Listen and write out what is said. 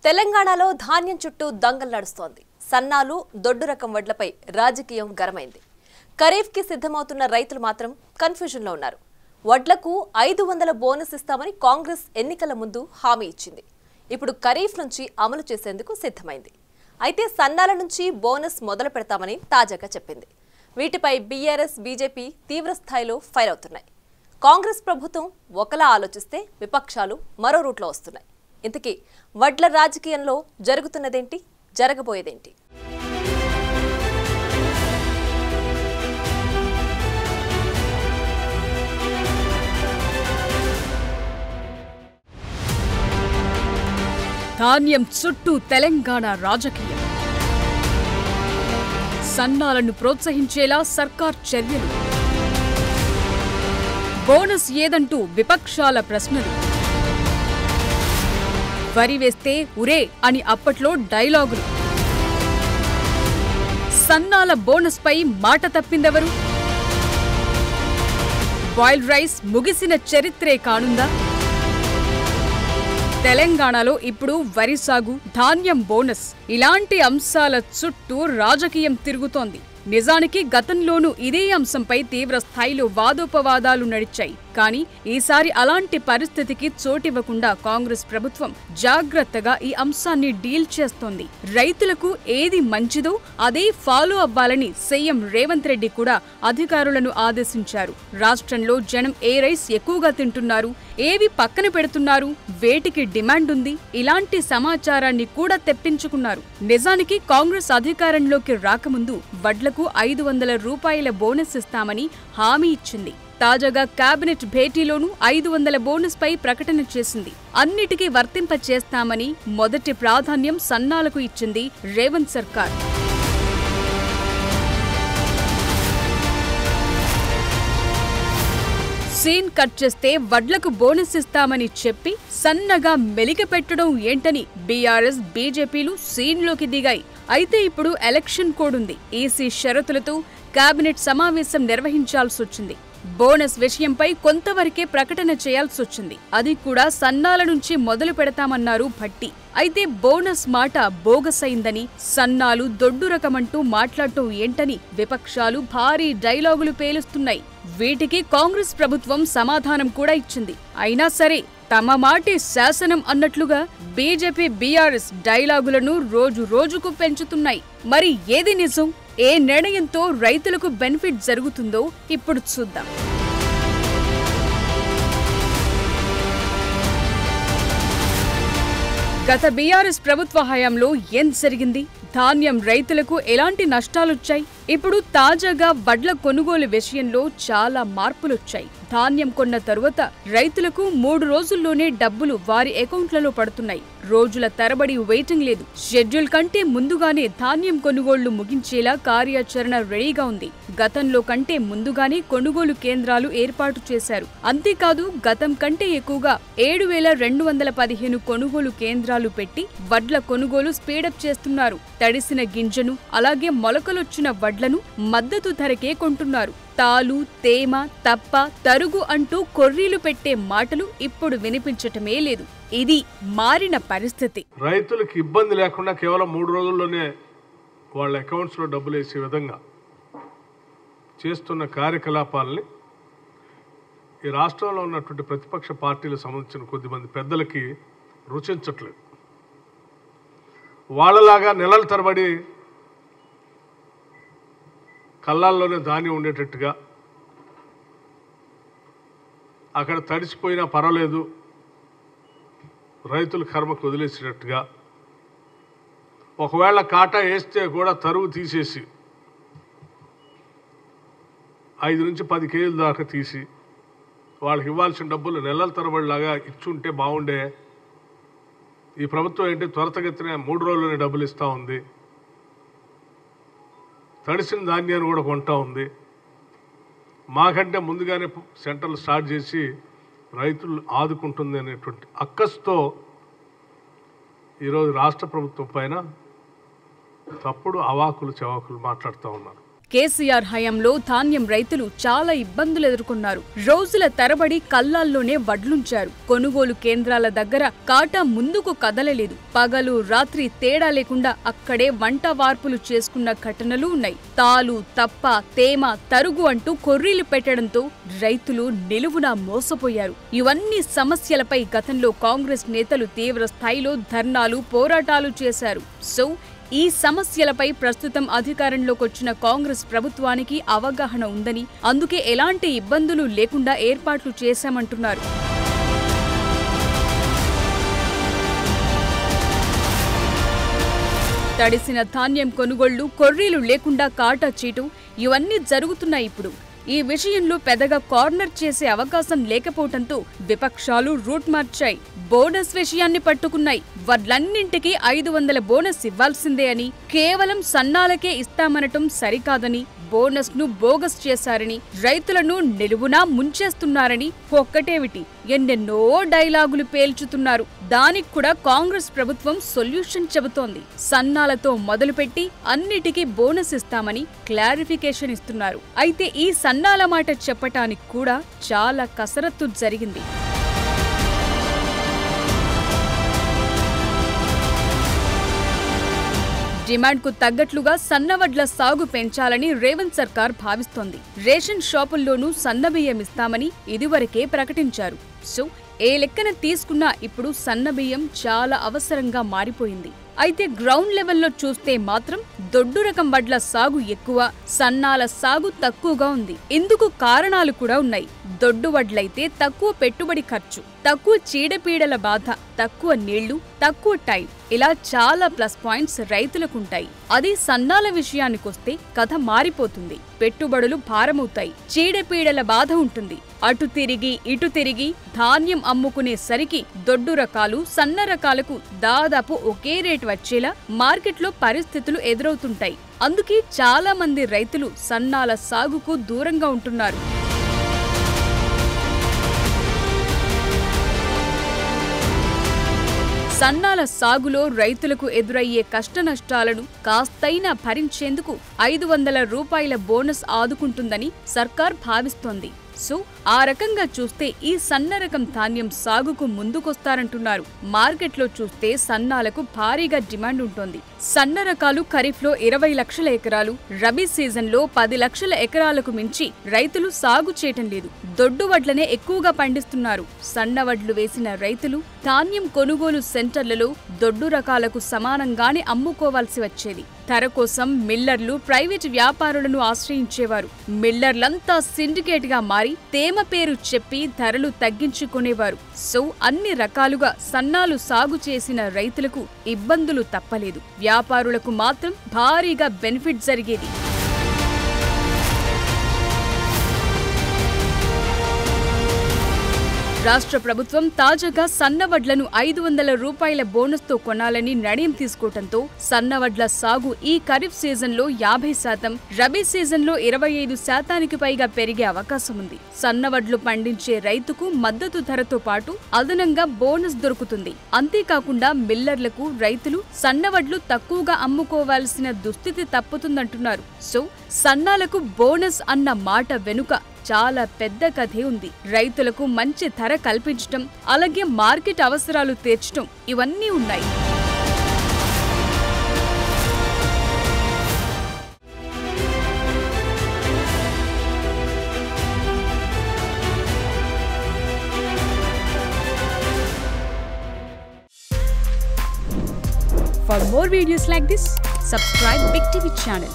తెలంగాణలో ధాన్యం చుట్టూ దంగల్ నడుస్తోంది. సన్నాలు దొడ్డు రకం వడ్లపై రాజకీయం గరమైంది. ఖరీఫ్కి సిద్ధమవుతున్న రైతులు మాత్రం కన్ఫ్యూజన్లో ఉన్నారు. వడ్లకు 500 బోనస్ ఇస్తామని కాంగ్రెస్ ఎన్నికల ముందు హామీ ఇచ్చింది. ఇప్పుడు ఖరీఫ్ నుంచి అమలు చేసేందుకు సిద్ధమైంది. అయితే సన్నాల నుంచి బోనస్ మొదలు పెడతామని తాజాగా చెప్పింది. వీటిపై బీఆర్ఎస్, బీజేపీ తీవ్రస్థాయిలో ఫైర్ అవుతున్నాయి. కాంగ్రెస్ ప్రభుత్వం ఒకలా ఆలోచిస్తే విపక్షాలు మరో రూట్లో వస్తున్నాయి. ఇంతకీ వడ్ల రాజకీయంలో జరుగుతున్నదేంటి, జరగబోయేదేంటి? ధాన్యం చుట్టూ తెలంగాణ రాజకీయం. సన్నాలను ప్రోత్సహించేలా సర్కార్ చర్యలు. బోనస్ ఏదంటూ విపక్షాల ప్రశ్నలు. వరి వేస్తే ఉరే అని అప్పట్లో డైలాగులు. సన్నాల బోనస్ పై మాట తప్పిందెవరు? బాయిల్డ్ రైస్ ముగిసిన చరిత్రే కానుందా? తెలంగాణలో ఇప్పుడు వరి సాగు, ధాన్యం బోనస్ ఇలాంటి అంశాల చుట్టూ రాజకీయం తిరుగుతోంది. నిజానికి గతంలోనూ ఇదే అంశంపై తీవ్ర స్థాయిలో వాదోపవాదాలు నడిచాయి. కానీ ఈసారి అలాంటి పరిస్థితికి చోటివ్వకుండా కాంగ్రెస్ ప్రభుత్వం జాగ్రత్తగా ఈ అంశాన్ని డీల్ చేస్తోంది. రైతులకు ఏది మంచిదో అదే ఫాలో అవ్వాలని సీఎం రేవంత్ రెడ్డి కూడా అధికారులను ఆదేశించారు. రాష్ట్రంలో జనం ఏ రైస్ ఎక్కువగా తింటున్నారు, ఏవి పక్కన పెడుతున్నారు, వేటికి డిమాండ్ ఉంది, ఇలాంటి సమాచారాన్ని కూడా తెప్పించుకున్నారు. నిజానికి కాంగ్రెస్ అధికారంలోకి రాకముందు వడ్లకు 500 రూపాయల బోనస్ ఇస్తామని హామీ ఇచ్చింది. తాజాగా కేబినెట్ భేటీలోనూ 500 బోనస్ పై ప్రకటన చేసింది. అన్నిటికీ వర్తింప చేస్తామని మొదటి ప్రాధాన్యం సన్నాలకు ఇచ్చింది రేవంత్ సర్కార్. సీన్ కట్ చేస్తే వడ్లకు బోనస్ ఇస్తామని చెప్పి సన్నగా మెలికపెట్టడం ఏంటని బీఆర్ఎస్, బీజేపీలు సీన్లోకి దిగాయి. అయితే ఇప్పుడు ఎలక్షన్ కోడ్ ఉంది. ఈసీ షరతులతో కేబినెట్ సమావేశం నిర్వహించాల్సొచ్చింది. బోనస్ విషయంపై కొంతవరకే ప్రకటన చేయాల్సొచ్చింది. అది కూడా సన్నాల నుంచి మొదలు పెడతామన్నారు భట్టి. అయితే బోనస్ మాట బోగస్ అయిందని, సన్నాలు దొడ్డు రకమంటూ మాట్లాడటం ఏంటని విపక్షాలు భారీ డైలాగులు పేలుస్తున్నాయి. వీటికి కాంగ్రెస్ ప్రభుత్వం సమాధానం కూడా ఇచ్చింది. అయినా సరే తమ మాటే శాసనం అన్నట్లుగా బీజేపీ, బీఆర్ఎస్ డైలాగులను రోజు రోజుకు పెంచుతున్నాయి. మరి ఏది నిజం? ఏ నిర్ణయంతో రైతులకు బెనిఫిట్ జరుగుతుందో ఇప్పుడు చూద్దాం. గత బీఆర్ఎస్ ప్రభుత్వ హయాంలో ఏం జరిగింది? ధాన్యం రైతులకు ఎలాంటి నష్టాలొచ్చాయి? ఇప్పుడు తాజాగా వడ్ల కొనుగోలు విషయంలో చాలా మార్పులొచ్చాయి. ధాన్యం కొన్న తరువాత రైతులకు 3 రోజుల్లోనే డబ్బులు వారి అకౌంట్లలో పడుతున్నాయి. రోజుల తరబడి వెయిటింగ్ లేదు. షెడ్యూల్ కంటే ముందుగానే ధాన్యం కొనుగోళ్లు ముగించేలా కార్యాచరణ రెడీగా ఉంది. గతంలో కంటే ముందుగానే కొనుగోలు కేంద్రాలు ఏర్పాటు చేశారు. అంతేకాదు గతం కంటే ఎక్కువగా 7,215 కొనుగోలు కేంద్రాలు పెట్టి వడ్ల కొనుగోలు స్పీడప్ చేస్తున్నారు. తడిసిన గింజను, అలాగే మొలకలొచ్చిన వడ్లను మద్దతు ధరకే కొంటున్నారు. తాలు, తేమ, తప్ప, తరుగు అంటూ కొర్రీలు పెట్టే మాటలు ఇప్పుడు వినిపించటమే లేదు. ఇది మారిన పరిస్థితి. రైతులకు ఇబ్బంది లేకుండా కేవలం 3 రోజుల్లోనే వాళ్ళ అకౌంట్స్ లో డబ్బులు వేసే విధంగా చేస్తున్న కార్యకలాపాలని ఈ రాష్ట్రంలో ఉన్నటువంటి ప్రతిపక్ష పార్టీలకు సంబంధించిన కొద్దిమంది పెద్దలకి రుచించట్లేదు. వాళ్ళలాగా నెలల తరబడి కళ్ళాల్లోనే ధాన్యం ఉండేటట్టుగా, అక్కడ తడిసిపోయినా పర్వాలేదు రైతుల కర్మకు వదిలేసేటట్టుగా, ఒకవేళ కాటా వేస్తే కూడా తరువు తీసేసి 5 నుంచి 10 కేజీల దాకా తీసి వాళ్ళకి ఇవ్వాల్సిన డబ్బులు నెలల తరబడిలాగా ఇచ్చుంటే బాగుండే. ఈ ప్రభుత్వం ఏంటి త్వరితగతిన 3 రోజుల్లోనే డబ్బులు ఇస్తూ ఉంది. తడిసిన ధాన్యాన్ని కూడా కొంటా ఉంది. మాకంటే ముందుగానే సెంటర్లు స్టార్ట్ చేసి రైతులు ఆదుకుంటుంది అనేటువంటి అక్కస్తో ఈరోజు రాష్ట్ర ప్రభుత్వం పైన తప్పుడు అవాకులు చవాకులు మాట్లాడుతూ ఉన్నారు. కేసీఆర్ హయాంలో ధాన్యం రైతులు చాలా ఇబ్బందులు ఎదుర్కొన్నారు. రోజుల తరబడి కల్లాల్లోనే వడ్లుంచారు. కొనుగోలు కేంద్రాల దగ్గర కాటా ముందుకు కదలలేదు. పగలు రాత్రి తేడా లేకుండా అక్కడే వంట వార్పులు చేసుకున్న ఘటనలు ఉన్నాయి. తాలు, తప్ప, తేమ, తరుగు అంటూ కొర్రీలు పెట్టడంతో రైతులు నిలువునా మోసపోయారు. ఇవన్నీ సమస్యలపై గతంలో కాంగ్రెస్ నేతలు తీవ్ర స్థాయిలో ధర్నాలు, పోరాటాలు చేశారు. సో ఈ సమస్యలపై ప్రస్తుతం అధికారంలోకి వచ్చిన కాంగ్రెస్ ప్రభుత్వానికి అవగాహన ఉందని, అందుకే ఎలాంటి ఇబ్బందులు లేకుండా ఏర్పాట్లు చేశామంటున్నారు. తడిసిన ధాన్యం కొనుగోళ్లు, కొర్రీలు లేకుండా కాటా చీటు ఇవన్నీ జరుగుతున్నాయి. ఇప్పుడు ఈ విషయంలో పెద్దగా కార్నర్ చేసే అవకాశం లేకపోవడంతో విపక్షాలు రూట్ మార్చాయి. బోనస్ విషయాన్ని పట్టుకున్నాయి. వడ్లన్నింటికీ 500 బోనస్ ఇవ్వాల్సిందే అని, కేవలం సన్నాలకే ఇస్తామనటం సరికాదని, బోనస్ ను బోగస్ చేశారని, రైతులను నిలువునా ముంచేస్తున్నారని ఒక్కటేమిటి ఎన్నెన్నో డైలాగులు పేల్చుతున్నారు. దానికి కూడా కాంగ్రెస్ ప్రభుత్వం సొల్యూషన్ చెబుతోంది. సన్నాలతో మొదలుపెట్టి అన్నిటికీ బోనస్ ఇస్తామని క్లారిఫికేషన్ ఇస్తున్నారు. అయితే ఈ సన్నాల మాట చెప్పటానికి కూడా చాలా కసరత్తు జరిగింది. డిమాండ్కు తగ్గట్లుగా సన్నవడ్ల సాగు పెంచాలని రేవంత్ సర్కార్ భావిస్తోంది. రేషన్ షాపుల్లోనూ సన్నబియ్యం ఇస్తామని ఇదివరకే ప్రకటించారు. సో ఏ లెక్కన తీసుకున్నా ఇప్పుడు సన్నబియ్యం చాలా అవసరంగా మారిపోయింది. అయితే గ్రౌండ్ లెవెల్లో చూస్తే మాత్రం దొడ్డు రకం వడ్ల సాగు ఎక్కువ, సన్నాల సాగు తక్కువగా ఉంది. ఇందుకు కారణాలు కూడా ఉన్నాయి. దొడ్డు వడ్లైతే తక్కువ పెట్టుబడి ఖర్చు, తక్కువ చీడపీడల బాధ, తక్కువ నీళ్లు, తక్కువ టైం, ఇలా చాలా ప్లస్ పాయింట్స్ రైతులకుంటాయి. అది సన్నాల విషయానికొస్తే కథ మారిపోతుంది. పెట్టుబడులు భారమవుతాయి, చీడపీడల బాధ ఉంటుంది. అటు తిరిగి ఇటు తిరిగి ధాన్యం అమ్ముకునేసరికి దొడ్డు రకాలు, సన్న రకాలకు దాదాపు ఒకే రేటు వచ్చేలా మార్కెట్లో పరిస్థితులు ఎదురవుతుంటాయి. అందుకే చాలా మంది రైతులు సన్నాల సాగుకు దూరంగా ఉంటున్నారు. సన్నాల సాగులో రైతులకు ఎదురయ్యే కష్టనష్టాలను కాస్తైనా భరించేందుకు 500 రూపాయల బోనస్ ఆదుకుంటుందని సర్కార్ భావిస్తోంది. సో ఆ రకంగా చూస్తే ఈ సన్న రకం ధాన్యం సాగుకు ముందుకొస్తారంటున్నారు. మార్కెట్లో చూస్తే సన్నాలకు భారీగా డిమాండ్ ఉంటుంది. సన్న రకాలు ఖరీఫ్లో 20 లక్షల ఎకరాలు, రబీ సీజన్లో 10 లక్షల ఎకరాలకు మించి రైతులు సాగు చేయటం లేదు. దొడ్డు వడ్లనే ఎక్కువగా పండిస్తున్నారు. సన్న వడ్లు వేసిన రైతులు ధాన్యం కొనుగోలు సెంటర్లలో దొడ్డు రకాలకు సమానంగానే అమ్ముకోవాల్సి వచ్చేది. ధర కోసం మిల్లర్లు, ప్రైవేటు వ్యాపారులను ఆశ్రయించేవారు. మిల్లర్లంతా సిండికేట్ గా మారి తేమ పేరు చెప్పి ధరలు తగ్గించుకునేవారు. సో అన్ని రకాలుగా సన్నాలు సాగు చేసిన రైతులకు ఇబ్బందులు తప్పలేదు. వ్యాపారులకు మాత్రం భారీగా బెనిఫిట్ జరిగేది. రాష్ట్ర ప్రభుత్వం తాజాగా సన్నవడ్లను 500 రూపాయల బోనస్తో కొనాలని నిర్ణయం తీసుకోవడంతో సన్నవడ్ల సాగు ఈ ఖరీఫ్ సీజన్లో 50%, రబీ సీజన్లో 25% పైగా పెరిగే అవకాశం ఉంది. సన్నవడ్లు పండించే రైతుకు మద్దతు ధరతో పాటు అదనంగా బోనస్ దొరుకుతుంది. అంతేకాకుండా మిల్లర్లకు రైతులు సన్నవడ్లు తక్కువగా అమ్ముకోవాల్సిన దుస్థితి తప్పుతుందంటున్నారు. సో సన్నాలకు బోనస్ అన్న మాట వెనుక చాలా పెద్ద కథే ఉంది. రైతులకు మంచి ధర కల్పించటం, అలాగే మార్కెట్ అవసరాలు తీర్చటం ఇవన్నీ ఉన్నాయి. For more videos like this, subscribe Big TV channel.